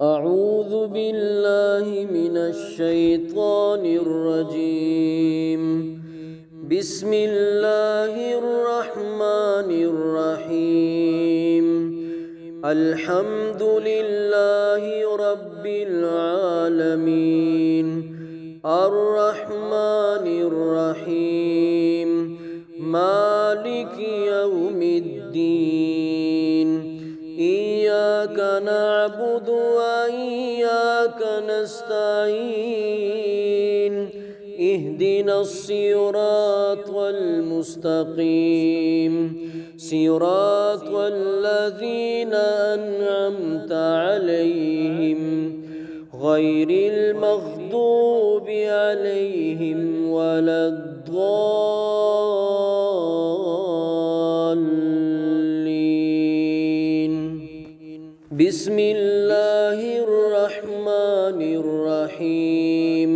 أعوذ بالله من الشيطان الرجيم. بسم الله الرحمن الرحيم. الحمد لله رب العالمين، الرحمن الرحيم، مالك يوم الدين. إياك نعبد وإياك نستعين. اهدنا الصراط المستقيم، صراط الذين أنعمت عليهم غير المغضوب عليهم ولا الضالين. بسم الله الرحمن الرحيم.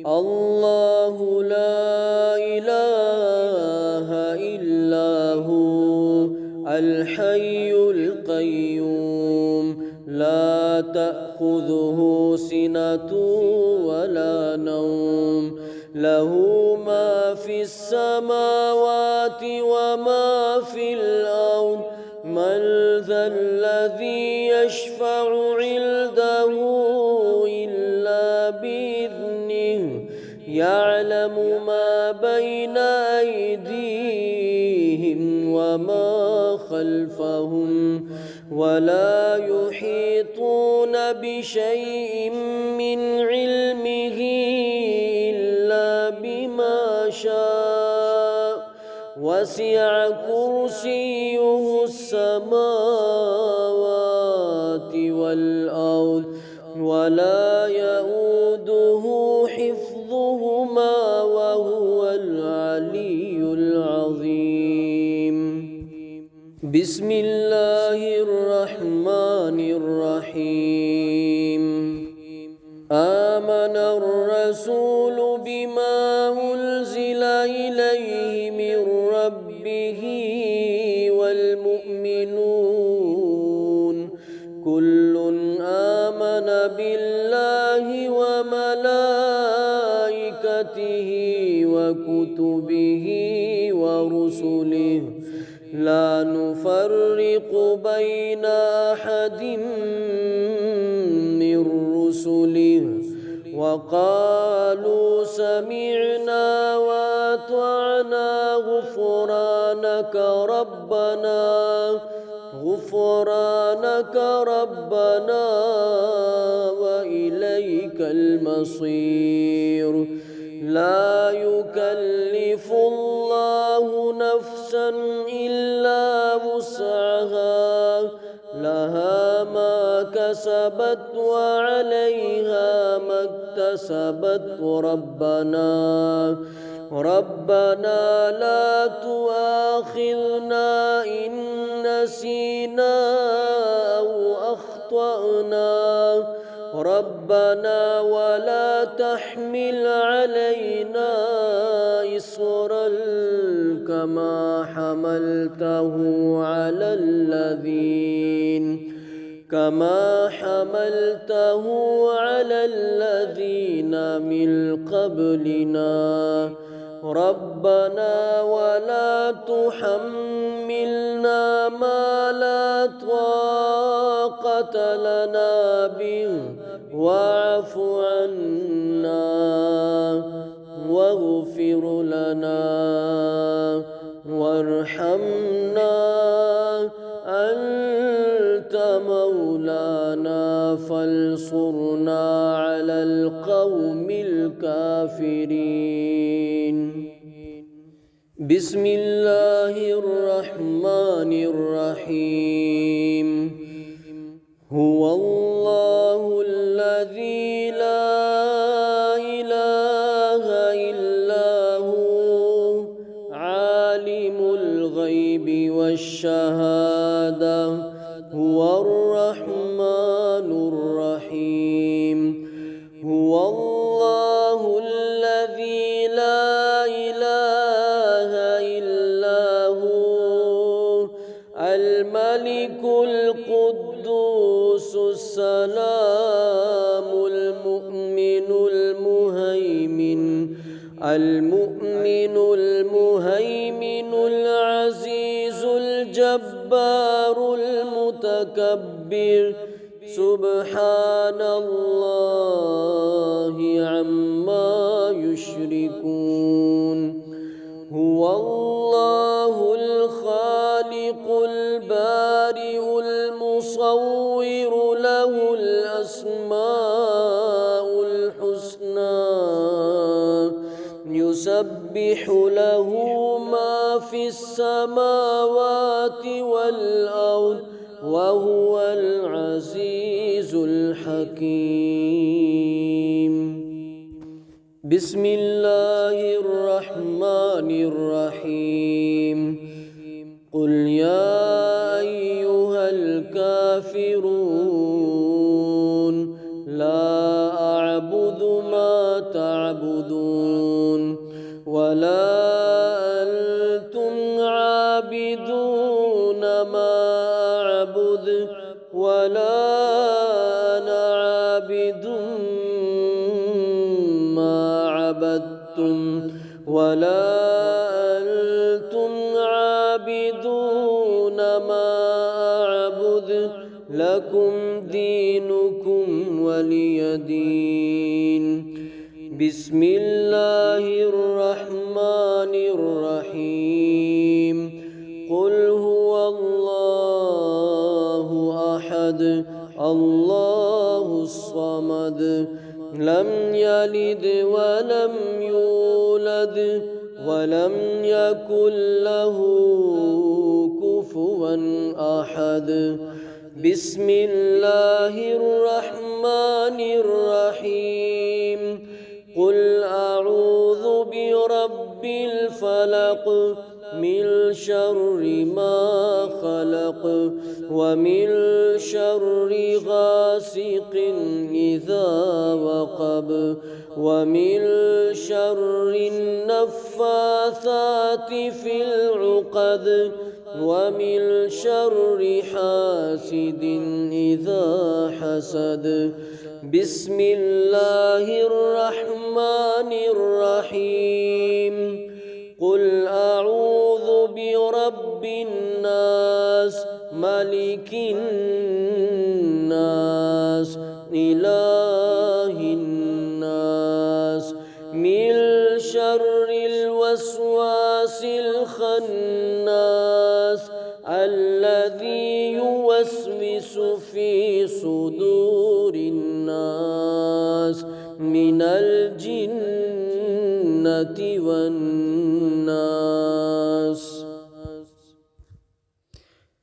الله لا إله إلا هو الحي القيوم، لا تأخذه سنة ولا نوم، له ما في السماوات وما في الأرض. من ذا الذي يشفع عنده إلا بإذنه، يعلم ما بين أيديهم وما خلفهم، ولا يحيطون بشيء من علمه إلا بما شاء. وسع كرسيه السماوات والأرض، ولا يؤوده حفظهما وهو العلي العظيم. بسم الله الرحمن الرحيم. آمن الرسول بما أنزل إليه من ربه والمؤمنون، كل آمن بالله وملائكته وكتبه ورسله، لا نفرق بين أحد من رسله، وقالوا سمعنا وأطعنا غفرانك ربنا، غفرانك ربنا وإليك المصير. لا يكلف الله نفسا إلا وسعها، لها ما كسبت وعليها ما اكتسبت. ربنا لا تؤاخذنا إن نسينا أو أخطأنا، ربنا ولا تحمل علينا إصرا كما حملته على الذين من قبلنا. ربنا ولا تحملنا ما لا طاقة لنا به، واعف عنا واغفر لنا وارحمنا، أنت مولانا فانصرنا على القوم الكافرين. بسم الله الرحمن الرحيم. هو الله الذي لا إله إلا هو، عالم الغيب والشهادة، هو الرحمن الرحيم. هو الله الذي لا إله إلا هو الملك القدوس السلام المؤمن المهيمن العزيز الجبار المتكبر سبحان الله عما يشركون هو الله الخالق البارئ المصور له الأسماء الحسنى يسبح له ما في السماوات والأرض وهو العزيز الحكيم بسم الله الرحمن الرحيم قل يا أيها الكافرون لا أعبد ما تعبدون ولا أنتم عابدون ما أعبد ولا أنا عابد ما عبدتم ولا أنتم عابدون ما أعبد لكم دينكم ولي دين بسم الله الرحمن الرحيم قل هو الله أحد الله الصمد لم يلد ولم يولد ولم يكن له كفوا أحد بسم الله الرحمن الرحيم قل أعوذ برب الفلق من شر ما خلق ومن شر غاسق إذا وقب ومن شر النفاثات في العقد ومن شر حاسد إذا حسد بسم الله الرحمن الرحيم قل أعوذ برب الناس ملك الناس إله الناس من شر الوسواس الخناس الذي يوسوس في صدور الناس من الجنة والناس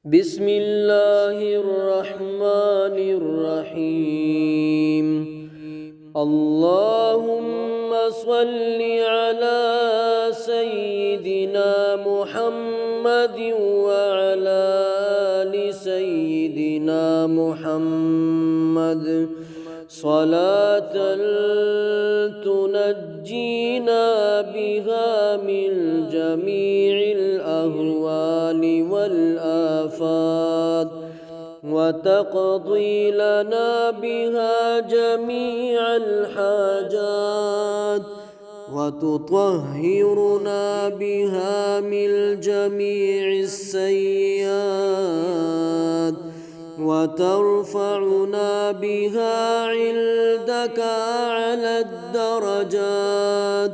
بسم الله الرحمن الرحيم اللهم صل على سيدنا محمد وعلى آل سيدنا محمد صلاة تنجينا بها من جميع الأهوال والآفات وتقضي لنا بها جميع الحاجات وتطهرنا بها من جميع السيئات وترفعنا بها عندك على الدرجات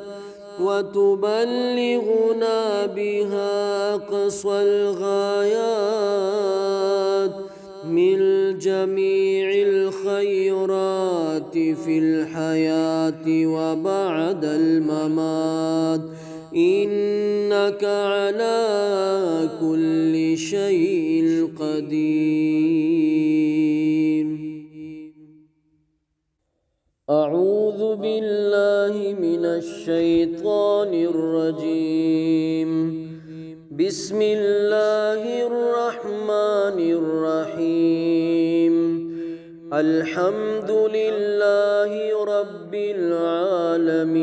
وتبلغنا بها أقصى الغايات من جميع الخيرات في الحياة وبعد الممات إنك على كل شيء قدير أعوذ بالله من الشيطان الرجيم بسم الله الرحمن الرحيم الحمد لله رب العالمين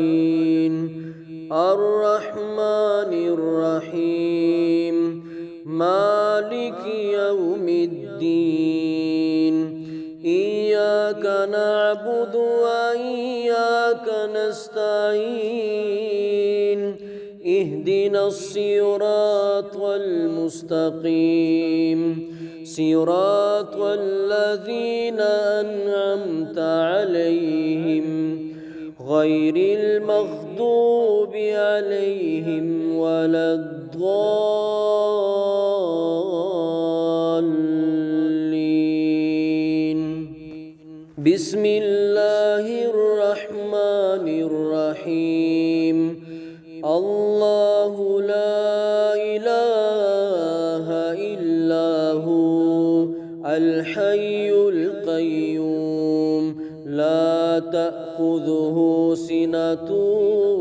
الرحمن الرحيم مالك يوم الدين إياك إياك نعبد وإياك نستعين اهدنا الصراط المستقيم صراط الذين أنعمت عليهم غير المغضوب عليهم ولا الضالين. بسم الله الرحمن الرحيم. الله لا إله إلا هو الحي القيوم لا تأخذه سنة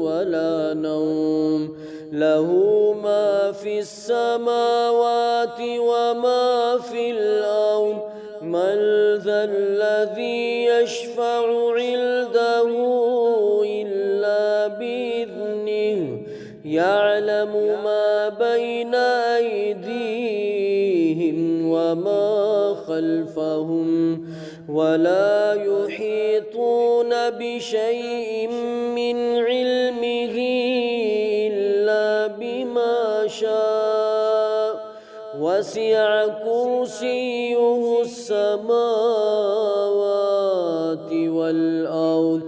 ولا نوم له ما في السماوات وما في الأرض من ذا الذي يشفع عنده إلا بإذنه يعلم ما بين أيديهم وما خلفهم ولا يحيطون بشيء من علمه إلا بما شاء وسع كرسيه السماوات والأرض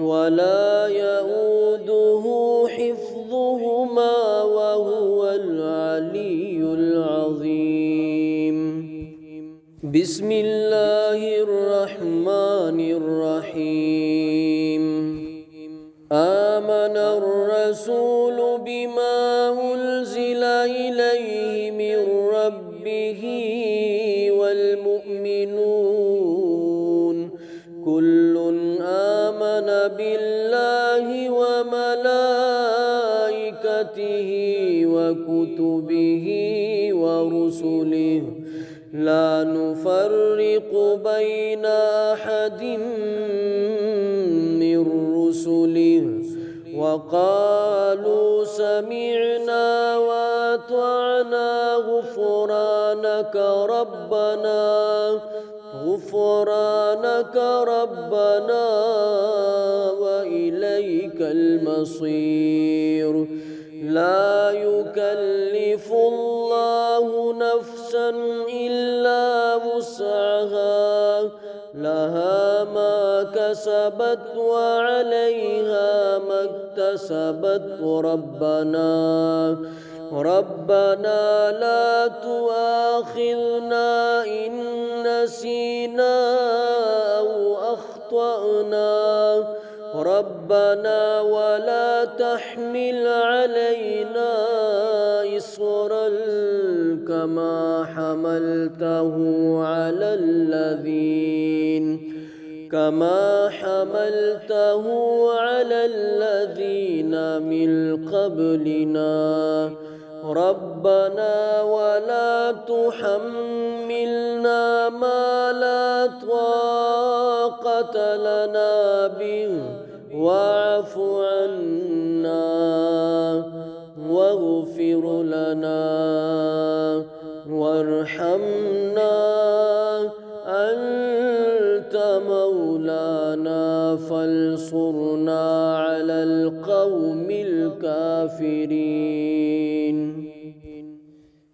ولا يؤوده حفظهما وهو العلي العظيم. بسم الله الرحمن الرحيم. آمن الرسول بما أنزل إليه من ربه والمؤمنون كل آمن بالله وملائكته وكتبه ورسله لا نفرق بين أحد من رسله وقالوا سمعنا وأطعنا غفرانك ربنا وإليك المصير. لا يكلف الله نفسا إلا وسعها لها ما كسبت وعليها ما اكتسبت ربنا لا تؤاخذنا إن نسينا أو أخطأنا ربنا ولا تحمل علينا إصرا كما حملته على الذين من قبلنا ربنا ولا تحملنا ما لا طاقة لنا به واعف عنا واغفر لنا وارحمنا أنت مولانا فانصرنا على القوم الكافرين.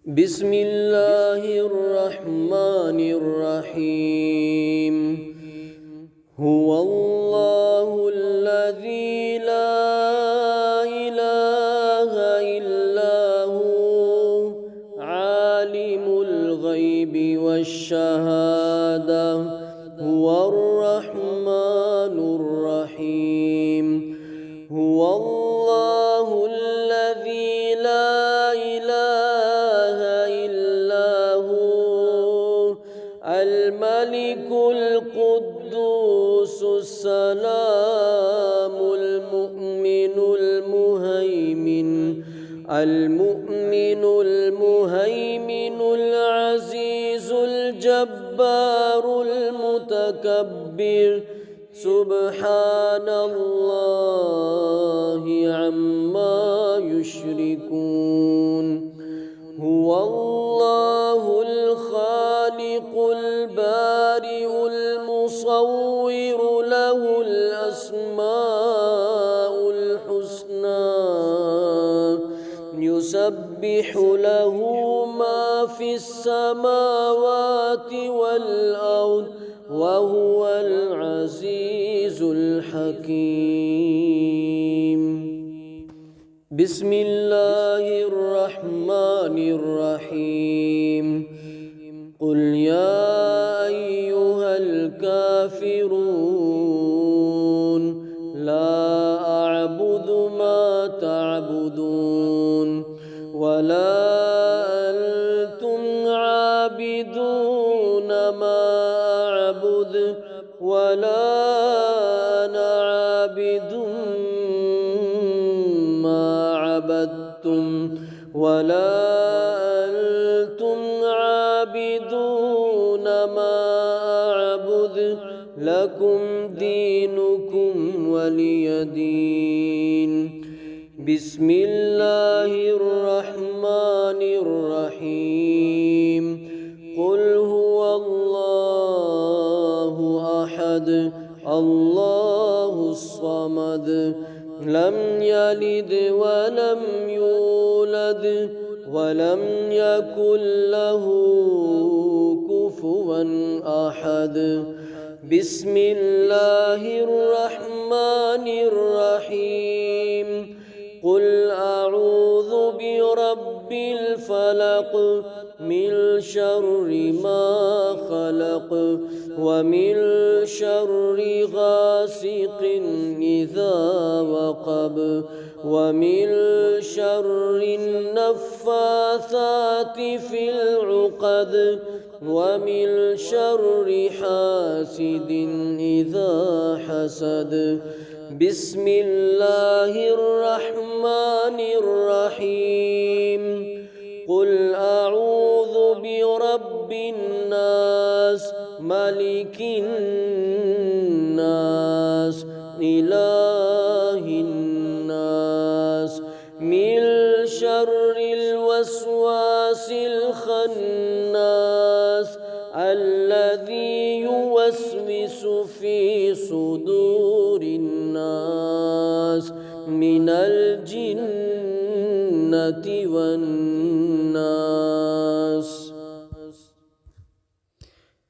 بسم الله الرحمن الرحيم. هو الله الذي لا إله إلا هو عالم الغيب والشهادة هو الرحمن الرحيم. هو الله الذي لا إله إلا هو الملك القدوس السلام المؤمن المهيمن العزيز الجبار المتكبر سبحان الله عما يشركون. هو الله الخالق البارئ المصور يصور له الأسماء الحسنى يسبح له ما في السماوات والأرض وهو العزيز الحكيم. بسم الله الرحمن الرحيم. قل يا أيها الكافرون لا أعبد ما تعبدون ولا أنتم عابدون ما أعبد ولا أنا عابد ما عبدتم ولا أنتم عابدون ما أعبد لكم دينكم ولي دين. بسم الله الرحمن الرحيم. قل هو الله أحد الله الصمد لم يلد ولم يولد ولم يكن له كفوا أحد. بسم الله الرحمن الرحيم. قل أعوذ برب الفلق من شر ما خلق ومن شر غاسق إذا وقب ومن شر النفاثات في العقد ومن شر حاسد إذا حسد. بسم الله الرحمن الرحيم. قل أعوذ برب الناس ملك الناس إله الناس من شر الوسواس الخناس الذي يوسوس في صدور الناس من الجنة والناس.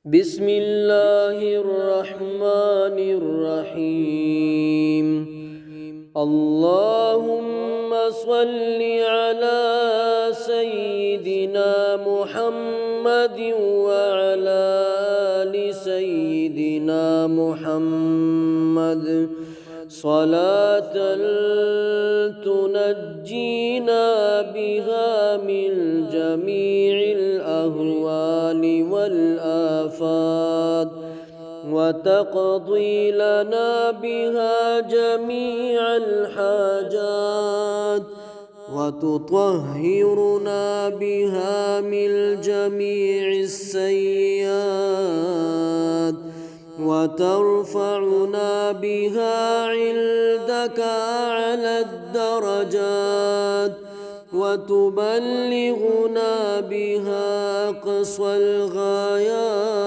بسم الله الرحمن الرحيم. اللهم صل على سيدنا محمد وعلى آل سيدنا محمد صلاة تنجينا بها من جميع الأهوال والآفات وتقضي لنا بها جميع الحاجات وتطهرنا بها من جميع السيئات وترفعنا بها عندك أعلى الدرجات وتبلغنا بها أقصى الغايات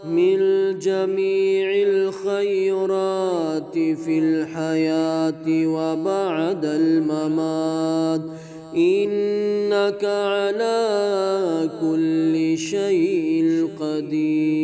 من جميع الخيرات في الحياة وبعد الممات إنك على كل شيء قدير.